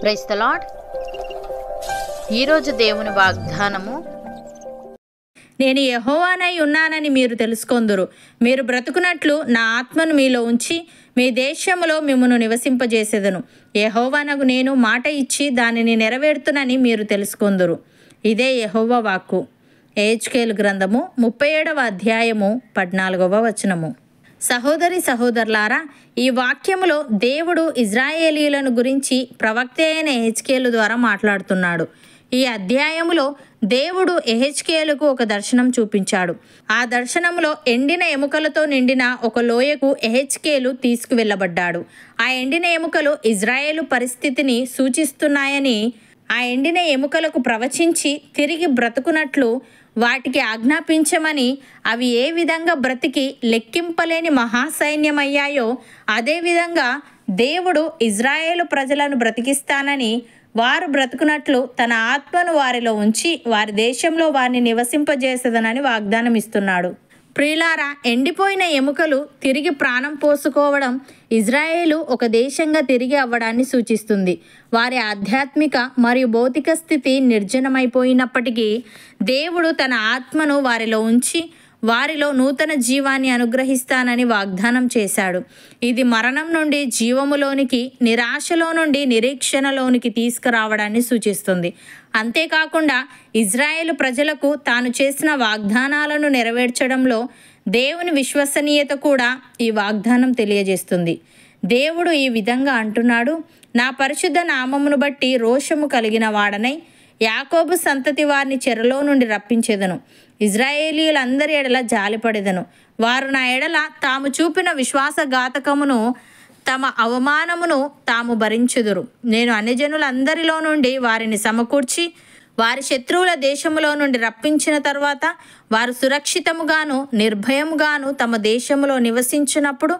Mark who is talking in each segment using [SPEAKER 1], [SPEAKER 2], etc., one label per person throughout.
[SPEAKER 1] Praise the lord. ఈరోజు దేవుని వాగ్దానము,
[SPEAKER 2] నేను యెహోవానై ఉన్నానని మీరు తెలుసుకొందురు. మీరు బ్రతుకున్నట్లు నా ఆత్మను మీలో ఉంచి మీ దేశములో మిమ్మును నివసింపజేసేదను. యెహోవానగు నేను మాట ఇచ్చి దానిని నెరవేర్తునని మీరు తెలుసుకొందురు. ఇదే యెహోవా వాక్కు. యెహెజ్కేలు గ్రంథము 37వ అధ్యాయము 14వ వచనము. సహోదరి సహోదరులారా, ఈ వాక్యములో దేవుడు ఇజ్రాయేలీయులను గురించి ప్రవక్త అయిన యెహెజ్కేలు ద్వారా మాట్లాడుతున్నాడు. ఈ అధ్యాయములో దేవుడు యెహెజ్కేలుకు ఒక దర్శనం చూపించాడు. ఆ దర్శనములో ఎండిన ఎముకలతో నిండిన ఒక లోయకు యెహెజ్కేలు తీసుకువెళ్ళబడ్డాడు. ఆ ఎండిన ఎముకలు ఇజ్రాయేలు పరిస్థితిని సూచిస్తున్నాయని, ఆ ఎండిన ఎముకలకు ప్రవచించి తిరిగి బ్రతుకున్నట్లు వాటికి ఆజ్ఞాపించమని, అవి ఏ విధంగా బ్రతికి లెక్కింపలేని మహాసైన్యమయ్యాయో అదేవిధంగా దేవుడు ఇజ్రాయేలు ప్రజలను బ్రతికిస్తానని, వారు బ్రతుకున్నట్లు తన ఆత్మను వారిలో ఉంచి వారి దేశంలో వారిని నివసింపజేసేదనని వాగ్దానం ఇస్తున్నాడు. ప్రియులారా, ఎండిపోయిన ఎముకలు తిరిగి ప్రాణం పోసుకోవడం ఇజ్రాయేలు ఒక దేశంగా తిరిగి అవ్వడాన్ని సూచిస్తుంది. వారి ఆధ్యాత్మిక మరియు భౌతిక స్థితి నిర్జనమైపోయినప్పటికీ దేవుడు తన ఆత్మను వారిలో ఉంచి వారిలో నూతన జీవాన్ని అనుగ్రహిస్తానని వాగ్దానం చేశాడు. ఇది మరణం నుండి జీవములోనికి, నిరాశలో నుండి నిరీక్షణలోనికి తీసుకురావడాన్ని సూచిస్తుంది. అంతేకాకుండా ఇజ్రాయేలు ప్రజలకు తాను చేసిన వాగ్దానాలను నెరవేర్చడంలో దేవుని విశ్వసనీయత కూడా ఈ వాగ్దానం తెలియజేస్తుంది. దేవుడు ఈ విధంగా అంటున్నాడు, నా పరిశుద్ధ నామమును బట్టి రోషము కలిగిన వాడనై యాకోబు సంతతి వారిని చెరలో నుండి రప్పించెదను. ఇజ్రాయేలీయులందరి ఎడల జాలిపడెదను. వారు నా ఎడల తాము చూపిన విశ్వాసఘాతకమును, తమ అవమానమును తాము భరించుదురు. నేను అన్యజనులందరిలో నుండి వారిని సమకూర్చి వారి శత్రువుల దేశములో నుండి రప్పించిన తరువాత వారు సురక్షితముగాను నిర్భయముగాను తమ దేశములో నివసించినప్పుడు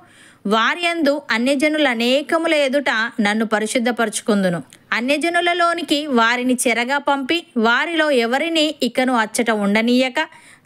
[SPEAKER 2] వారి యందు అన్యజనుల అనేకముల ఎదుట నన్ను పరిశుద్ధపరచుకుందును. అన్యజనులలోనికి వారిని చెరగా పంపి వారిలో ఎవరిని ఇకను అచ్చట ఉండనీయక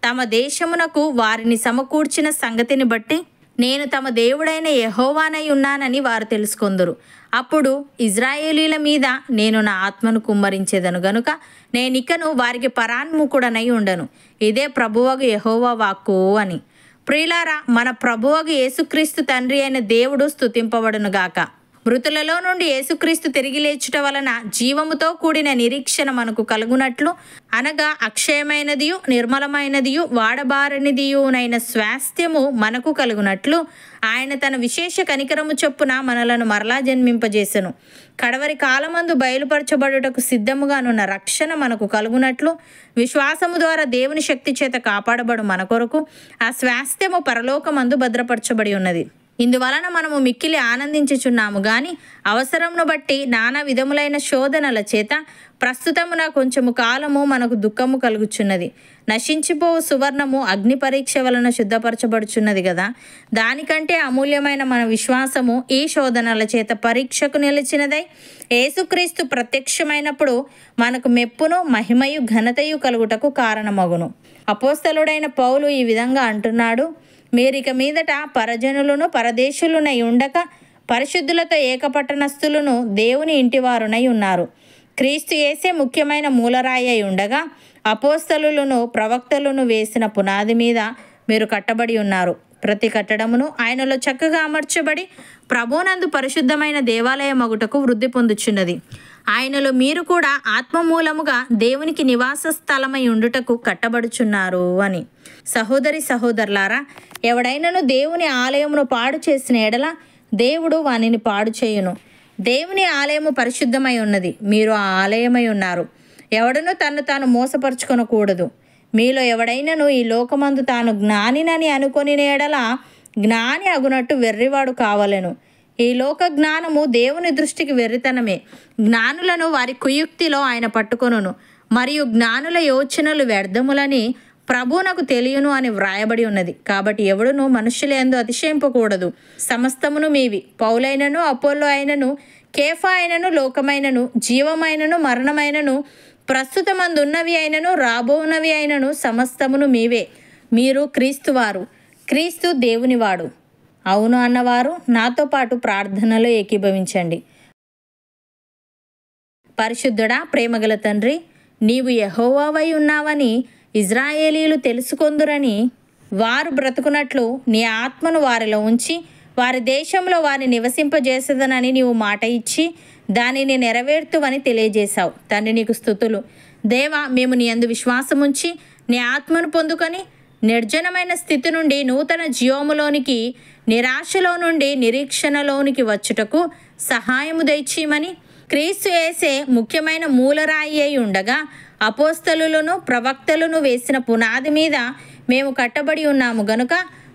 [SPEAKER 2] తమ దేశమునకు వారిని సమకూర్చిన సంగతిని బట్టి నేను తమ దేవుడైన యెహోవానై ఉన్నానని వారు తెలుసుకొందురు. అప్పుడు ఇజ్రాయేలీల మీద నేను నా ఆత్మను కుమ్మరించేదను గనుక నేనికను వారికి పరాన్ముఖుడనై ఉండను. ఇదే ప్రభువగు యెహోవా వాక్కు అని. ప్రియులారా, మన ప్రభువగు యేసుక్రీస్తు తండ్రి అయిన దేవుడు స్తుతింపబడునుగాక. మృతులలో నుండి యేసుక్రీస్తు తిరిగి లేచుట వలన జీవముతో కూడిన నిరీక్షణ మనకు కలుగునట్లు, అనగా అక్షయమైనదియు నిర్మలమైనదియు వాడబారనిదియునైన స్వాస్థ్యము మనకు కలుగునట్లు ఆయన తన విశేష కనికరము చొప్పున మనలను మరలా జన్మింపజేసెను. కడవరి కాలమందు బయలుపరచబడుటకు సిద్ధముగానున్న రక్షణ మనకు కలుగునట్లు విశ్వాసము ద్వారా దేవుని శక్తి చేత కాపాడబడు మన కొరకు ఆ స్వాస్థ్యము పరలోకమందు భద్రపరచబడి ఉన్నది. ఇందువలన మనము మిక్కిలి ఆనందించుచున్నాము గాని అవసరమును బట్టి నానా విధములైన శోధనల చేత ప్రస్తుతమున కొంచెము కాలము మనకు దుఃఖము కలుగుచున్నది. నశించిపోవు సువర్ణము అగ్ని పరీక్ష వలన శుద్ధపరచబడుచున్నది కదా. దానికంటే అమూల్యమైన మన విశ్వాసము ఈ శోధనల చేత పరీక్షకు నిలిచినదై యేసుక్రీస్తు ప్రత్యక్షమైనప్పుడు మనకు మెప్పును మహిమయు ఘనతయు కలుగుటకు కారణమగును. అపోస్తలుడైన పౌలు ఈ విధంగా అంటున్నాడు, మీరిక మీదట పరజనులను పరదేశులునై ఉండక పరిశుద్ధులతో ఏకపట్టణస్థులను దేవుని ఇంటివారునై ఉన్నారు. క్రీస్తు యేసే ముఖ్యమైన మూలరాయి అయి ఉండగా అపోస్తలులను ప్రవక్తలను వేసిన పునాది మీద మీరు కట్టబడి ఉన్నారు. ప్రతి కట్టడమును ఆయనలో చక్కగా అమర్చబడి ప్రభునందు పరిశుద్ధమైన దేవాలయ మగుటకు వృద్ధి పొందుచున్నది. ఆయనలో మీరు కూడా ఆత్మ మూలముగా దేవునికి నివాస స్థలమై ఉండుటకు కట్టబడుచున్నారు అని. సహోదరి సహోదరులారా, ఎవడైనను దేవుని ఆలయమును పాడు చేసిన ఎడల దేవుడు వానిని పాడు చేయును. దేవుని ఆలయము పరిశుద్ధమై ఉన్నది, మీరు ఆ ఆలయమై ఉన్నారు. ఎవడను తను తాను మోసపరుచుకొనకూడదు. మీలో ఎవడైనను ఈ లోకమందు తాను జ్ఞానినని అనుకొని ఎడల జ్ఞాని అగునట్టు వెర్రివాడు కావలెను. ఈ లోక జ్ఞానము దేవుని దృష్టికి వెర్రితనమే. జ్ఞానులను వారి కుయుక్తిలో ఆయన పట్టుకొనును, మరియు జ్ఞానుల యోచనలు వ్యర్థములని ప్రభువునకు తెలియను అని వ్రాయబడి ఉన్నది. కాబట్టి ఎవడును మనుష్యుల యందు అతిశయింపకూడదు. సమస్తమును మీవి. పౌలైనను అపోల్లో అయినను కేఫా అయినను లోకమైనను జీవమైనను మరణమైనను ప్రస్తుతమందున్నవి అయినను రాబోనవి అయినను సమస్తమును మీవే. మీరు క్రీస్తువారు, క్రీస్తు దేవునివాడు. అవును అన్నవారు నాతో పాటు ప్రార్థనలో ఏకీభవించండి. పరిశుద్ధుడా, ప్రేమగల తండ్రి, నీవు యెహోవావై ఉన్నావని ఇజ్రాయేలీలు తెలుసుకొందురని వారు బ్రతుకున్నట్లు నీ ఆత్మను వారిలో ఉంచి వారి దేశంలో వారిని నివసింపజేసేదనని నీవు మాట ఇచ్చి దానిని నెరవేర్తువని తెలియజేశావు. తండ్రి, నీకు స్తుతులు. దేవా, మేము నీ యందు విశ్వాసముంచి నీ ఆత్మను పొందుకొని నిర్జనమైన స్థితి నుండి నూతన జీవములోనికి, నిరాశలో నుండి నిరీక్షణలోనికి వచ్చుటకు సహాయము దయచేయమని, క్రీస్తు యేసే ముఖ్యమైన మూలరాయి అయి ఉండగా అపోస్తలులను ప్రవక్తలను వేసిన పునాది మీద మేము కట్టబడి ఉన్నాము గనుక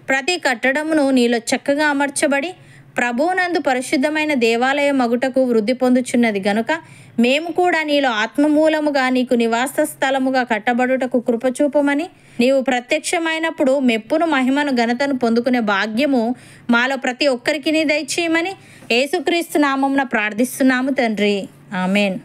[SPEAKER 2] ప్రతి కట్టడమును నీలో చక్కగా అమర్చబడి ప్రభువునందు పరిశుద్ధమైన దేవాలయ మగుటకు వృద్ధి పొందుచున్నది గనుక మేము కూడా నీలో ఆత్మమూలముగా నీకు నివాస స్థలముగా కట్టబడుటకు కృపచూపమని, నీవు ప్రత్యక్షమైనప్పుడు మెప్పును, మహిమను, ఘనతను పొందుకునే భాగ్యము మాలో ప్రతి ఒక్కరికి దయచేయమని యేసుక్రీస్తు నామమున ప్రార్థిస్తున్నాము తండ్రి. ఆమెన్.